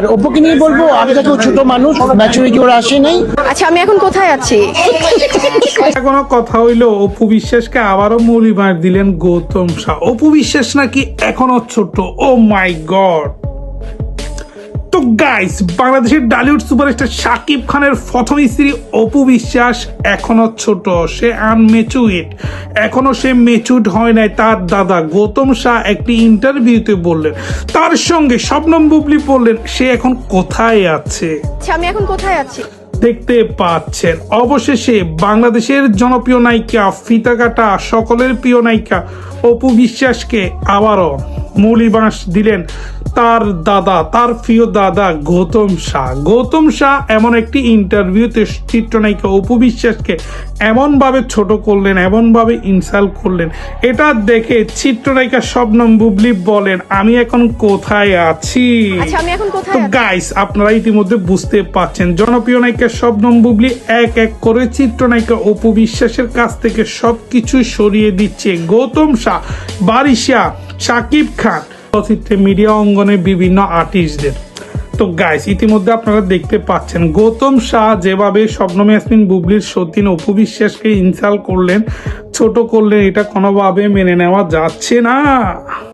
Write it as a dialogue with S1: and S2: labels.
S1: আর অপুকে নিয়ে বলবো আমি তাকে ছোট মানুষ, ম্যাচুরিটি ওর আসে নাই।
S2: আচ্ছা আমি এখন কোথায় আছি?
S3: কোনো কথা হইলো অপু বিশ্বাসকে আবারও মৌলিমার দিলেন গৌতম শাহ। অপু বিশ্বাস নাকি এখনো ছোট। ও মাই গড। তো গাইস, বাংলাদেশের ডালিউড সুপারস্টার শাকিব খানের প্রথম স্ত্রী অপু বিশ্বাস এখনো ছোট, সে আনমেচুইড, এখনো সে মেচুড হয় নাই। তার দাদা গৌতম শাহ একটি ইন্টারভিউতে বললেন, তার সঙ্গে শবনম বুবলি বললেন সে এখন কোথায় আছে।
S2: আচ্ছা আমি এখন কোথায় আছি?
S3: দেখতে পাচ্ছেন অবশেষে বাংলাদেশের জনপ্রিয় নায়িকা, ফিতা কাটা সকলের প্রিয় নায়িকা অপু বিশ্বাসকে আবারও মৌলি বাঁশ দিলেন তার দাদা, তার প্রিয় দাদা গৌতম শাহ। গৌতম শাহ এমন একটি ইন্টারভিউতে চিত্রনায়িকা অপু বিশ্বাসকে এমনভাবে ছোট করলেন, এমনভাবে ইনসাল্ট করলেন, এটা দেখে চিত্রনায়িকা শবনম বুবলি বলেন আমি এখন কোথায় আছি।
S2: আচ্ছা আমি এখন
S3: তো
S2: কোথায় আছি?
S3: গাইস, আপনারা ইতিমধ্যে বুঝতে পারছেন শবনম নায়িকা শবনম বুবলি এক এক করে চিত্রনায়িকা অপু বিশ্বাসের কাছ থেকে সবকিছু সরিয়ে দিচ্ছে গৌতম শাহ, বারিশা, শাকিব খান, চলচ্চিত্রে মিডিয়া অঙ্গনে বিভিন্ন আর্টিস্টদের। তো গাইস, ইতিমধ্যে আপনারা দেখতে পাচ্ছেন গৌতম শাহ যেভাবে শবনম ইয়াসমিন বুবলির সতীন অপু বিশ্বাসকে ইনসাল্ট করলেন, ছোট করলেন, এটা কোনোভাবে মেনে নেওয়া যাচ্ছে না।